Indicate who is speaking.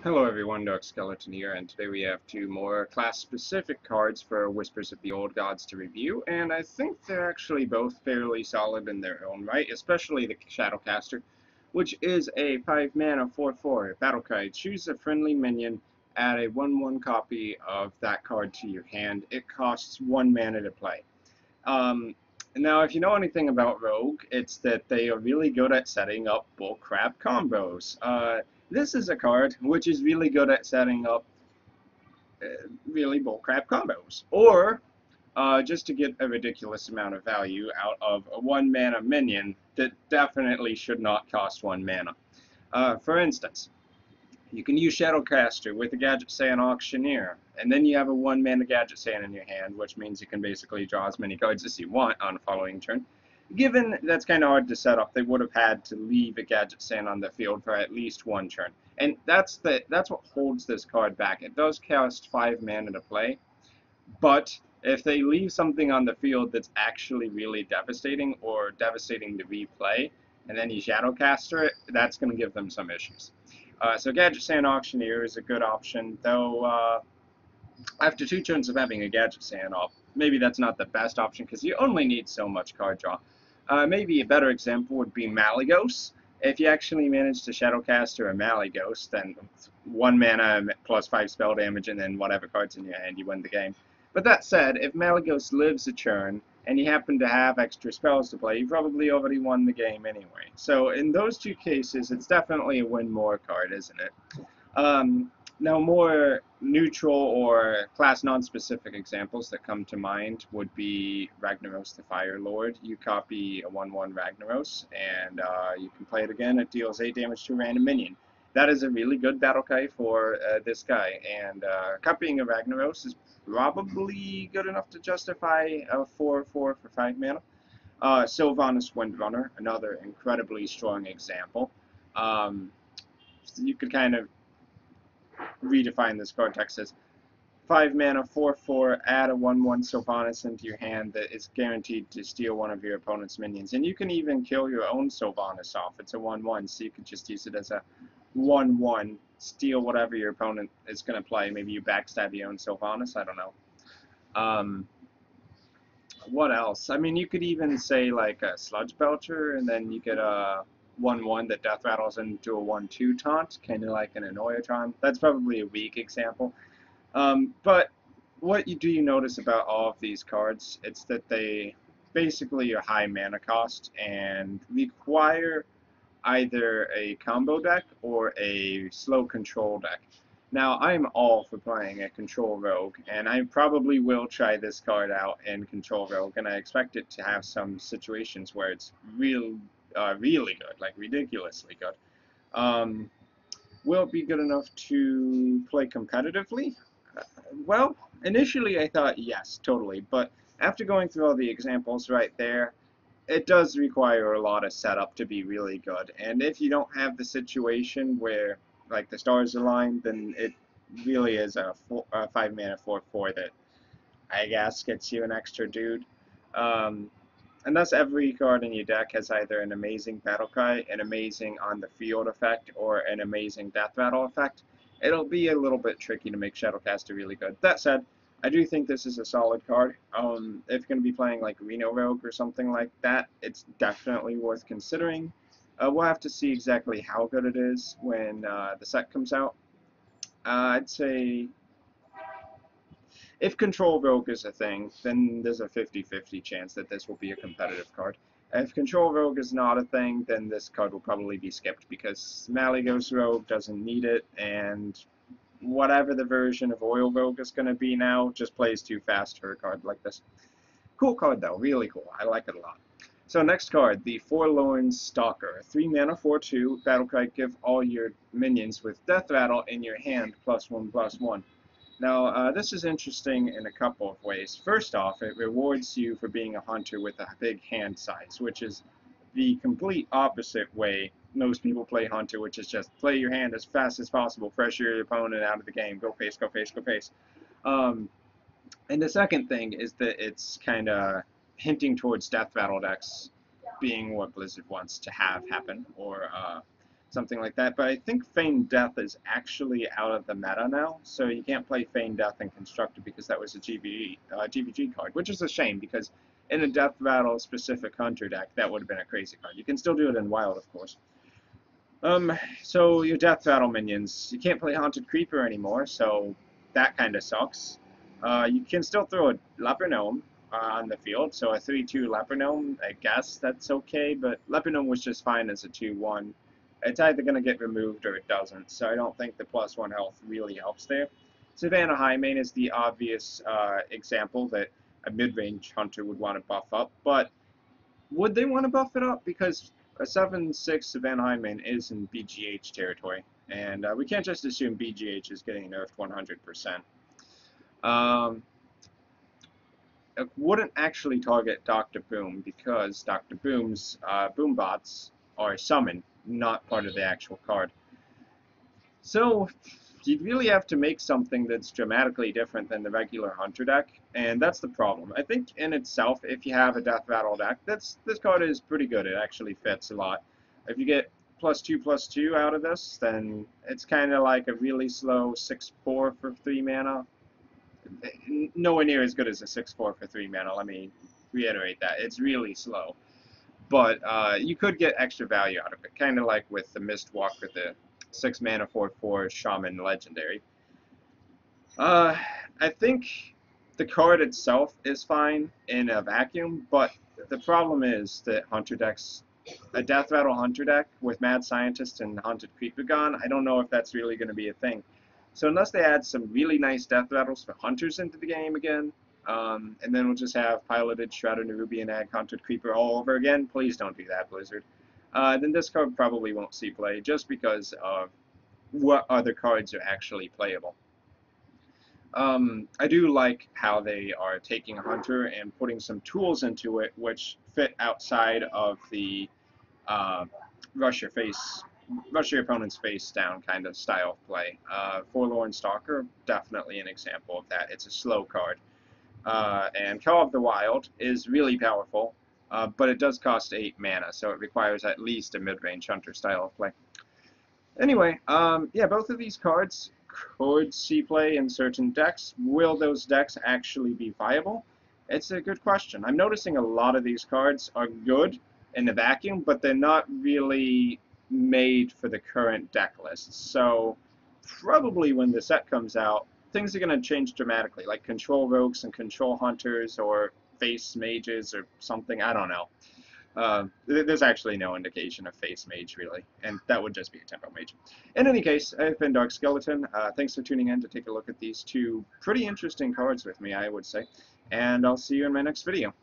Speaker 1: Hello everyone, Dark Skeleton here, and today we have two more class-specific cards for Whispers of the Old Gods to review, and I think they're actually both fairly solid in their own right, especially the Shadowcaster, which is a 5-mana 4/4 battle card. Choose a friendly minion, add a 1/1 copy of that card to your hand. It costs 1 mana to play. Um, Now, if you know anything about Rogue, it's that they are really good at setting up bullcrap combos. This is a card which is really good at setting up really bullcrap combos. Or just to get a ridiculous amount of value out of a 1 mana minion that definitely should not cost 1 mana. For instance, you can use Shadowcaster with a Gadget Sand Auctioneer, and then you have a 1 mana Gadget Sand in your hand, which means you can basically draw as many cards as you want on the following turn. Given that's kind of hard to set up, they would have had to leave a Gadget Sand on the field for at least one turn. And that's what holds this card back. It does cost 5 mana to play, but if they leave something on the field that's actually really devastating or devastating to replay, and then you Shadowcaster it, that's going to give them some issues. So Gadget Sand Auctioneer is a good option, though after 2 turns of having a Gadget Sand off, maybe that's not the best option because you only need so much card draw. Maybe a better example would be Malygos. If you actually manage to Shadowcaster a Malygos, then 1 mana plus 5 spell damage and then whatever cards in your hand, you win the game. But that said, if Malygos lives a turn and you happen to have extra spells to play, you probably already won the game anyway. So in those two cases, it's definitely a win more card, isn't it? Um, Now, more neutral or class non-specific examples that come to mind would be Ragnaros the Fire Lord. You copy a 1/1 Ragnaros, and you can play it again. It deals 8 damage to a random minion. That is a really good battle cry for this guy, and copying a Ragnaros is probably good enough to justify a 4/4 for 5 mana. Sylvanas Windrunner, another incredibly strong example. Um, you could kind of redefine this card text as 5 mana, 4/4, add a 1/1 Sylvanas into your hand that is guaranteed to steal one of your opponent's minions. And you can even kill your own Sylvanas off. It's a 1/1, so you could just use it as a 1/1, steal whatever your opponent is going to play. Maybe you backstab your own Sylvanas, I don't know. Um, what else? I mean, you could even say like a Sludge Belcher, and then you get a 1/1 that death rattles into a 1/2 taunt, kind of like an Annoyatron. That's probably a weak example. But what do you notice about all of these cards? It's that they basically are high mana cost and require either a combo deck or a slow control deck. Now, I'm all for playing a Control Rogue, and I probably will try this card out in Control Rogue, and I expect it to have some situations where it's really good, like ridiculously good. Um, will it be good enough to play competitively? Well, initially I thought yes, totally, but after going through all the examples right there, it does require a lot of setup to be really good. And if you don't have the situation where like the stars align, then it really is a 5 mana 4/4 that I guess gets you an extra dude. Um, and thus every card in your deck has either an amazing battle cry, an amazing on the field effect, or an amazing death rattle effect. It'll be a little bit tricky to make Shadowcaster really good. That said, I do think this is a solid card. If you're going to be playing like Reno Rogue or something like that, it's definitely worth considering. We'll have to see exactly how good it is when the set comes out. I'd say if Control Rogue is a thing, then there's a 50-50 chance that this will be a competitive card. If Control Rogue is not a thing, then this card will probably be skipped because Malygos Rogue doesn't need it, and whatever the version of Oil Rogue is going to be now just plays too fast for a card like this. Cool card though, really cool. I like it a lot. So next card, the Forlorn Stalker. 3 mana, 4/2, battle cry, give all your minions with Death Rattle in your hand +1/+1. Now, this is interesting in a couple of ways. First off, it rewards you for being a hunter with a big hand size, which is the complete opposite way most people play hunter, which is just play your hand as fast as possible, pressure your opponent out of the game, go face, go face, go face. Um, and the second thing is that it's kind of hinting towards death rattle decks being what Blizzard wants to have happen, or something like that. But I think Feigned Death is actually out of the meta now, so you can't play Feigned Death in Constructed because that was a GVG card, which is a shame because in a Death Rattle specific Hunter deck, that would have been a crazy card. You can still do it in Wild, of course. So your Death Rattle minions, you can't play Haunted Creeper anymore, so that kind of sucks. You can still throw a Leper Gnome on the field, so a 3/2 Leper Gnome, I guess that's okay, but Leper Gnome was just fine as a 2/1. It's either going to get removed or it doesn't, so I don't think the +1 health really helps there. Savannah Highmane is the obvious example that a mid-range hunter would want to buff up, but would they want to buff it up? Because a 7/6 Savannah Highmane is in BGH territory, and we can't just assume BGH is getting nerfed 100%. It wouldn't actually target Dr. Boom because Dr. Boom's boom bots are summoned, not part of the actual card. So you'd really have to make something that's dramatically different than the regular Hunter deck, and that's the problem. I think in itself, if you have a Death Rattle deck, this card is pretty good. It actually fits a lot. If you get +2/+2 out of this, then it's kind of like a really slow 6/4 for 3 mana. Nowhere near as good as a 6/4 for 3 mana, let me reiterate that. It's really slow. But you could get extra value out of it, kind of like with the Mistwalk with the 6 mana 4/4 Shaman Legendary. I think the card itself is fine in a vacuum, but the problem is that Hunter decks, a Death Rattle Hunter deck with Mad Scientist and Haunted Creeper gone, I don't know if that's really going to be a thing. So unless they add some really nice Death Rattles for Hunters into the game again, and then we'll just have Piloted Shredder, Nerubian Egg, Haunted Creeper all over again, please don't do that, Blizzard. Then this card probably won't see play just because of what other cards are actually playable. I do like how they are taking a Hunter and putting some tools into it which fit outside of the rush your opponent's face down kind of style of play. Forlorn Stalker, definitely an example of that. It's a slow card. And Call of the Wild is really powerful, but it does cost 8 mana, so it requires at least a mid-range Hunter style of play. Anyway, yeah, both of these cards could see play in certain decks. Will those decks actually be viable? It's a good question. I'm noticing a lot of these cards are good in the vacuum, but they're not really made for the current deck lists. So probably when the set comes out, things are going to change dramatically, like Control Rogues and Control Hunters or Face Mages or something. I don't know. There's actually no indication of Face Mage, really, and that would just be a Tempo Mage. In any case, I've been Dark Skeleton. Thanks for tuning in to take a look at these two pretty interesting cards with me, I would say, and I'll see you in my next video.